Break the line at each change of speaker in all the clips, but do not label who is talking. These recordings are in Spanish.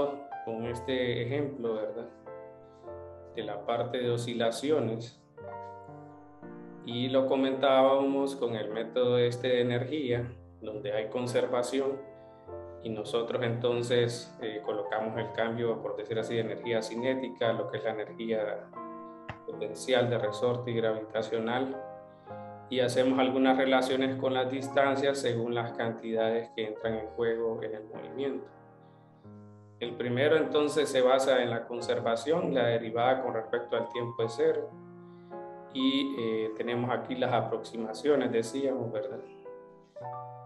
quedado con este ejemplo, ¿verdad? De la parte de oscilaciones, y lo comentábamos con el método de energía, donde hay conservación, y nosotros entonces colocamos el cambio, por decir así, de energía cinética, lo que es la energía potencial de resorte y gravitacional, y hacemos algunas relaciones con las distancias según las cantidades que entran en juego en el movimiento. El primero entonces se basa en la conservación, la derivada con respecto al tiempo es cero, y tenemos aquí las aproximaciones, decíamos, ¿verdad?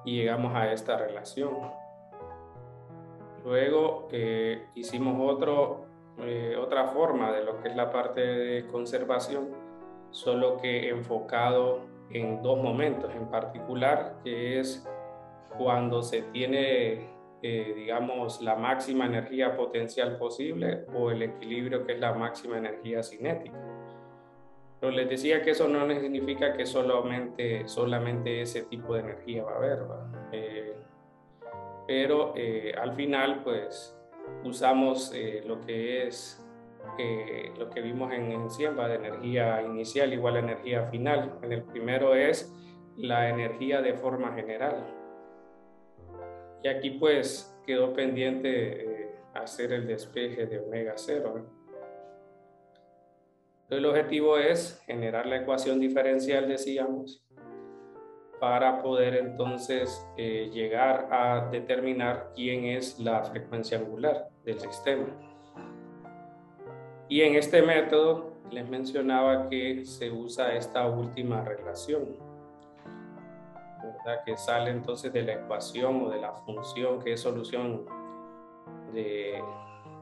Y llegamos a esta relación. Luego hicimos otra forma de lo que es la parte de conservación, solo que enfocado en dos momentos en particular, que es cuando se tiene, digamos, la máxima energía potencial posible o el equilibrio, que es la máxima energía cinética. Pero les decía que eso no significa que solamente ese tipo de energía va a haber, ¿va? Pero al final, pues, usamos lo que es lo que vimos en Siemba, de energía inicial igual a energía final. En el primero es la energía de forma general. Y aquí, pues, quedó pendiente hacer el despeje de omega cero, ¿eh? Entonces, el objetivo es generar la ecuación diferencial, decíamos, para poder entonces llegar a determinar quién es la frecuencia angular del sistema. Y en este método les mencionaba que se usa esta última relación, ¿verdad? Que sale entonces de la ecuación o de la función, que es solución de,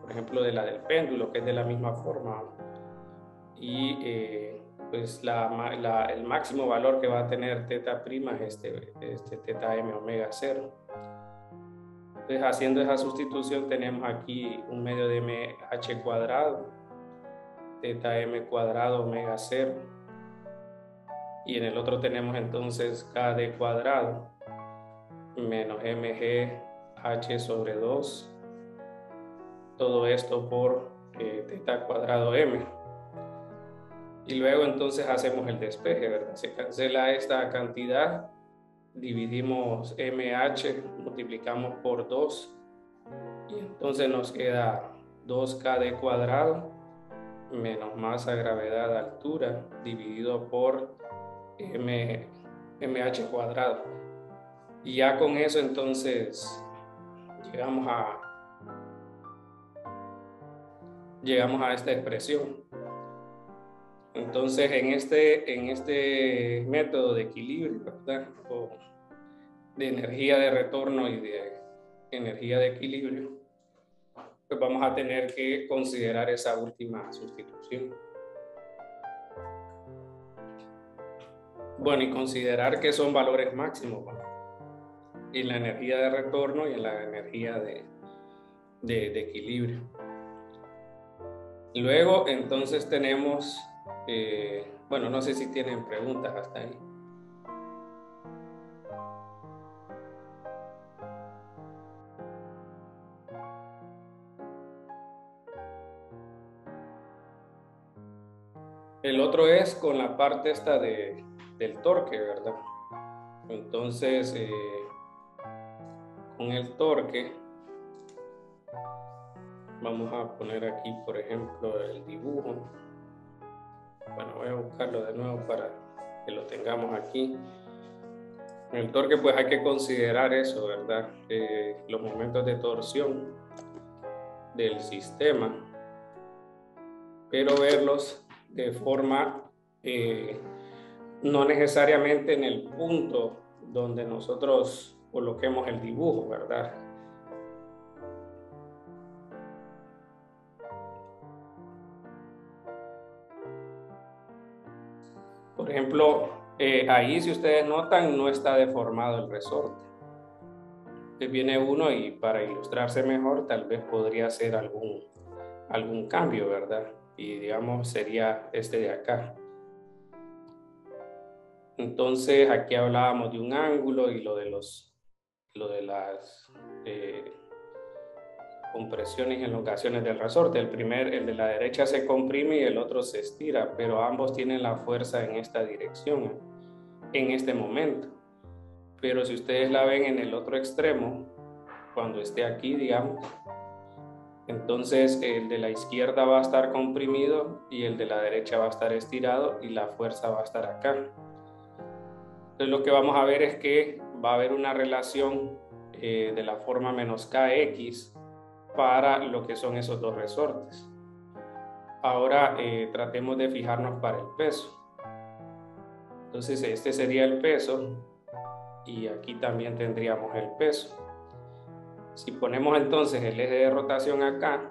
por ejemplo, de la del péndulo, que es de la misma forma. Y pues el máximo valor que va a tener teta prima es este teta m omega 0. Entonces, haciendo esa sustitución, tenemos aquí un medio de mh cuadrado, teta m cuadrado omega 0. Y en el otro tenemos entonces kd cuadrado menos mgh sobre 2. Todo esto por teta cuadrado m. Y luego entonces hacemos el despeje, ¿verdad? Se cancela esta cantidad, dividimos mh, multiplicamos por 2, y entonces nos queda 2kd cuadrado menos masa, gravedad, altura, dividido por mh cuadrado. Y ya con eso entonces llegamos a esta expresión. Entonces, en este método de equilibrio, ¿verdad? O de energía de retorno y de energía de equilibrio, pues vamos a tener que considerar esa última sustitución. Bueno, y considerar que son valores máximos, ¿no? En la energía de retorno y en la energía de equilibrio. Luego, entonces tenemos, bueno, no sé si tienen preguntas hasta ahí. El otro es con la parte esta del torque, ¿verdad? Entonces, con el torque, vamos a poner aquí, por ejemplo, el dibujo. Bueno, voy a buscarlo de nuevo para que lo tengamos aquí. En el torque, pues hay que considerar eso, ¿verdad? Los momentos de torsión del sistema, pero verlos de forma no necesariamente en el punto donde nosotros coloquemos el dibujo, ¿verdad? Por ejemplo, ahí, si ustedes notan, no está deformado el resorte. Entonces viene uno y, para ilustrarse mejor, tal vez podría hacer algún cambio, ¿verdad? Y digamos sería este de acá. Entonces aquí hablábamos de un ángulo y lo de las compresiones y elongaciones del resorte. El de la derecha se comprime y el otro se estira, pero ambos tienen la fuerza en esta dirección, en este momento. Pero si ustedes la ven en el otro extremo, cuando esté aquí, digamos, entonces el de la izquierda va a estar comprimido y el de la derecha va a estar estirado y la fuerza va a estar acá. Entonces lo que vamos a ver es que va a haber una relación de la forma menos kx para lo que son esos dos resortes. Ahora tratemos de fijarnos para el peso. Entonces este sería el peso y aquí también tendríamos el peso. Si ponemos entonces el eje de rotación acá,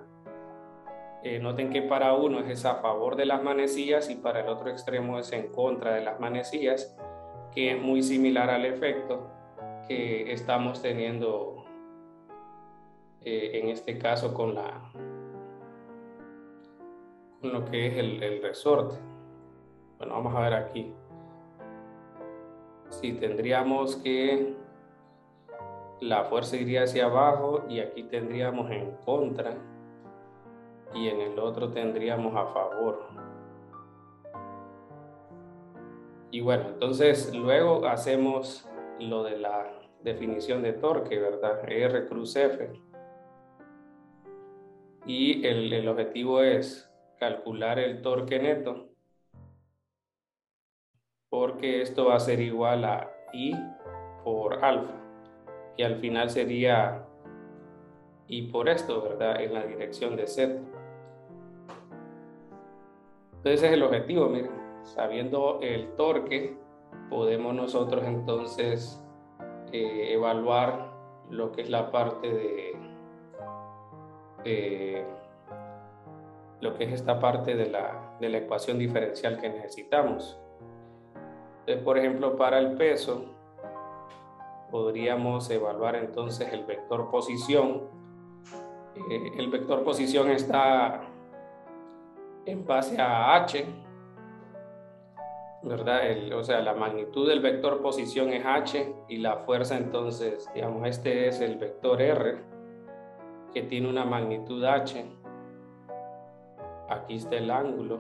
noten que para uno es a favor de las manecillas y para el otro extremo es en contra de las manecillas, que es muy similar al efecto que estamos teniendo en este caso con lo que es el resorte. Bueno, vamos a ver aquí. Si tendríamos que la fuerza iría hacia abajo y aquí tendríamos en contra y en el otro tendríamos a favor. Y bueno, entonces luego hacemos lo de la definición de torque, ¿verdad? R cruz F. Y el objetivo es calcular el torque neto, porque esto va a ser igual a I por alfa, y al final sería I por esto, ¿verdad? En la dirección de Z. Entonces ese es el objetivo, miren. Sabiendo el torque, podemos nosotros entonces evaluar lo que es la parte de lo que es esta parte de la ecuación diferencial que necesitamos. Entonces, por ejemplo, para el peso, podríamos evaluar entonces el vector posición. El vector posición está en base a H, ¿verdad? O sea, la magnitud del vector posición es H y la fuerza entonces, digamos, este es el vector R, que tiene una magnitud H. Aquí está el ángulo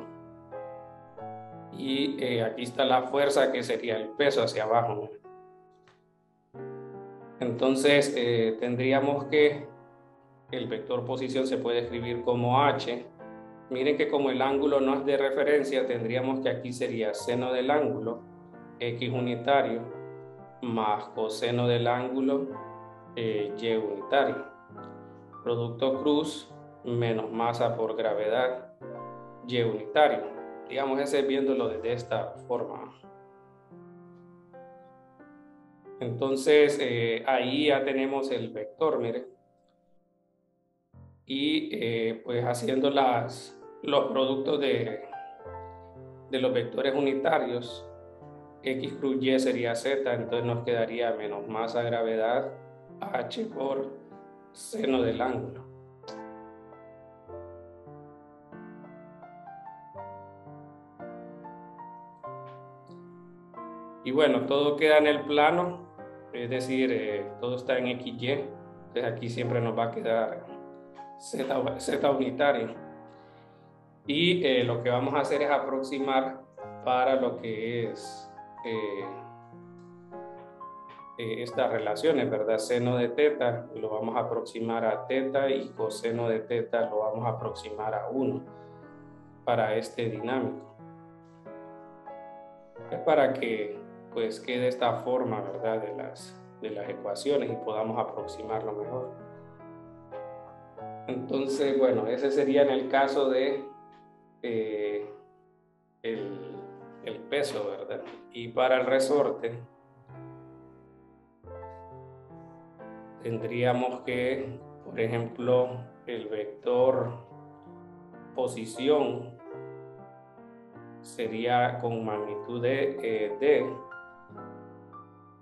y aquí está la fuerza, que sería el peso hacia abajo. Entonces tendríamos que el vector posición se puede escribir como H. Miren que como el ángulo no es de referencia, tendríamos que aquí sería seno del ángulo X unitario más coseno del ángulo Y unitario. Producto cruz menos masa por gravedad Y unitario. Digamos, ese viéndolo desde esta forma. Entonces ahí ya tenemos el vector, miren. Y pues haciendo los productos de los vectores unitarios, X cruz Y sería Z, entonces nos quedaría menos masa gravedad H por seno del ángulo. Y bueno, todo queda en el plano, es decir, todo está en XY, entonces aquí siempre nos va a quedar Z unitario. Y lo que vamos a hacer es aproximar para lo que es estas relaciones, ¿verdad? Seno de teta lo vamos a aproximar a teta y coseno de teta lo vamos a aproximar a 1 para este dinámico. Es para que pues quede esta forma, ¿verdad? De las ecuaciones y podamos aproximarlo mejor. Entonces, bueno, ese sería en el caso de el peso, ¿verdad? Y para el resorte tendríamos que, por ejemplo, el vector posición sería con magnitud de D,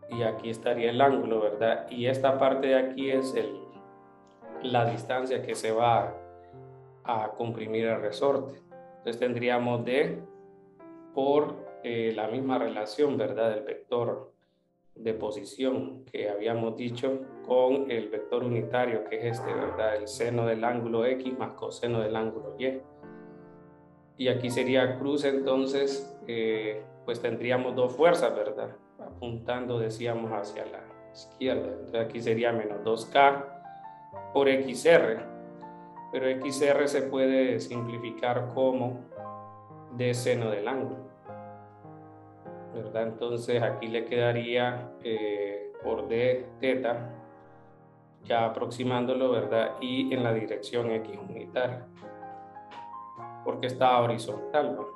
y aquí estaría el ángulo, ¿verdad? Y esta parte de aquí es la distancia que se va a comprimir el resorte. Entonces tendríamos D por la misma relación, ¿verdad? Del vector de posición que habíamos dicho con el vector unitario, que es este, ¿verdad? El seno del ángulo X más coseno del ángulo Y. Y aquí sería cruz, entonces, pues tendríamos dos fuerzas, ¿verdad? Apuntando, decíamos, hacia la izquierda. Entonces aquí sería menos 2K por XR. Pero XR se puede simplificar como D seno del ángulo, ¿verdad? Entonces aquí le quedaría por D teta, ya aproximándolo, ¿verdad? Y en la dirección X unitaria, porque está horizontal, ¿no?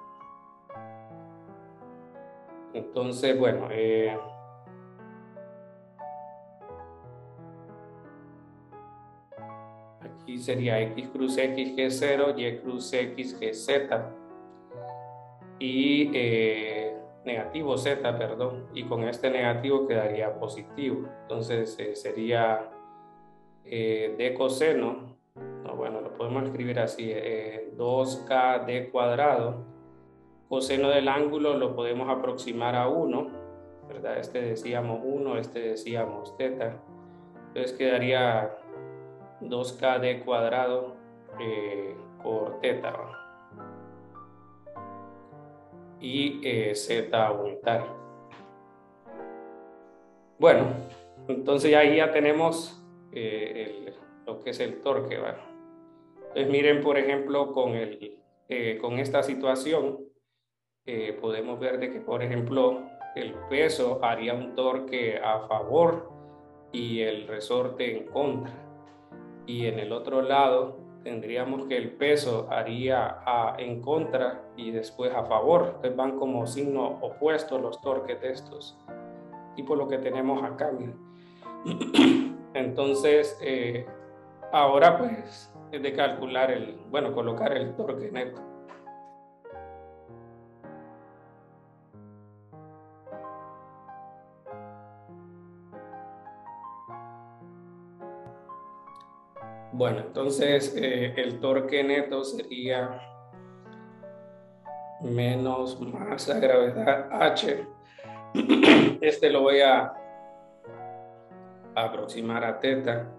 Entonces, bueno, aquí sería X cruz X G0, Y cruz X GZ y negativo Z, perdón, y con este negativo quedaría positivo. Entonces sería D coseno, no, bueno, lo podemos escribir así, 2K D cuadrado. Coseno del ángulo lo podemos aproximar a 1, ¿verdad? Este decíamos 1, este decíamos teta. Entonces quedaría 2K D cuadrado por teta, ¿no? Y Z unitario. Bueno, entonces ahí ya tenemos lo que es el torque, ¿verdad? Entonces miren, por ejemplo, con esta situación, podemos ver de que, por ejemplo, el peso haría un torque a favor y el resorte en contra. Y en el otro lado tendríamos que el peso haría en contra y después a favor. Entonces van como signos opuestos los torques de estos, tipo lo que tenemos acá. Entonces, ahora pues es de calcular colocar el torque neto. Bueno, entonces el torque neto sería menos masa gravedad H. Este lo voy a aproximar a teta.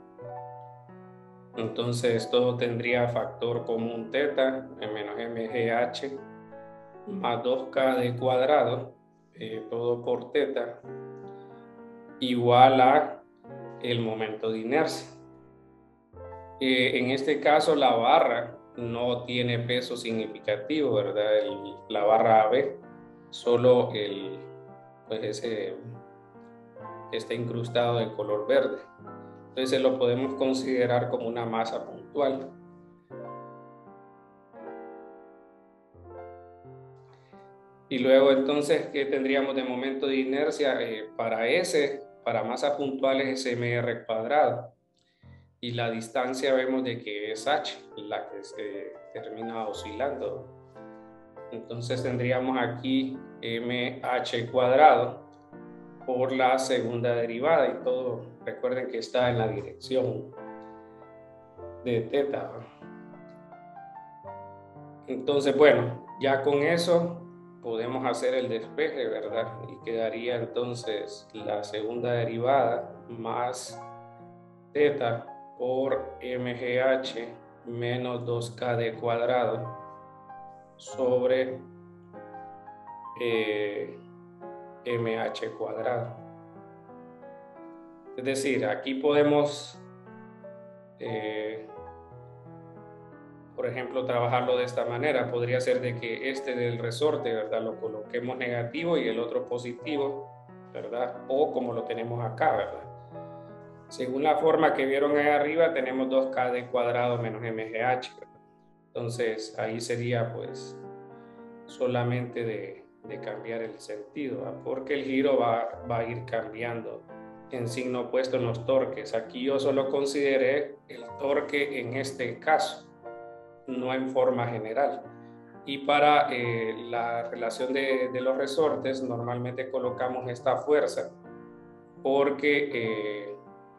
Entonces todo tendría factor común teta, menos mgh, más 2k de cuadrado, todo por teta, igual a el momento de inercia. En este caso la barra no tiene peso significativo, ¿verdad? La barra AB, solo pues ese que está incrustado de color verde. Entonces lo podemos considerar como una masa puntual. Y luego entonces, ¿qué tendríamos de momento de inercia? Para masa puntual es mr cuadrado. Y la distancia vemos de que es h, la que se termina oscilando. Entonces tendríamos aquí mh cuadrado por la segunda derivada y todo, recuerden que está en la dirección de teta. Entonces, bueno, ya con eso podemos hacer el despeje, ¿verdad? Y quedaría entonces la segunda derivada más teta por mgh menos 2k de cuadrado sobre mh cuadrado. Es decir, aquí podemos, por ejemplo, trabajarlo de esta manera. Podría ser de que este del resorte, ¿verdad? Lo coloquemos negativo y el otro positivo, ¿verdad? O como lo tenemos acá, ¿verdad? Según la forma que vieron ahí arriba, tenemos 2k de cuadrado menos mgh, ¿verdad? Entonces, ahí sería pues solamente de cambiar el sentido, ¿verdad? Porque el giro va a ir cambiando en signo opuesto en los torques. Aquí yo solo consideré el torque en este caso, no en forma general. Y para la relación de los resortes, normalmente colocamos esta fuerza porque,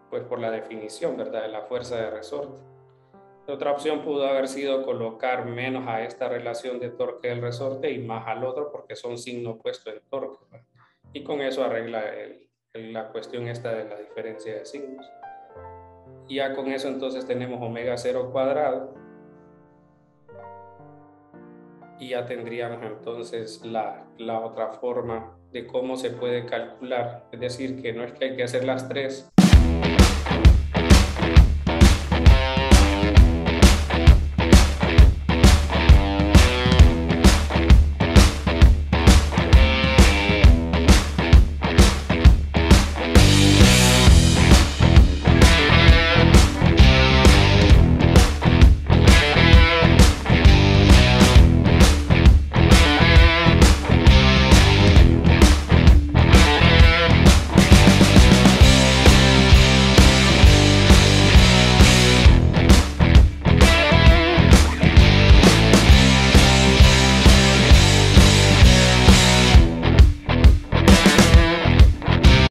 pues por la definición, ¿verdad?, de la fuerza de resorte. Otra opción pudo haber sido colocar menos a esta relación de torque del resorte y más al otro porque son signo opuesto en torque, ¿verdad? Y con eso arregla la cuestión esta de la diferencia de signos. Y ya con eso entonces tenemos omega 0 cuadrado y ya tendríamos entonces la otra forma de cómo se puede calcular. Es decir, que no es que hay que hacer las tres,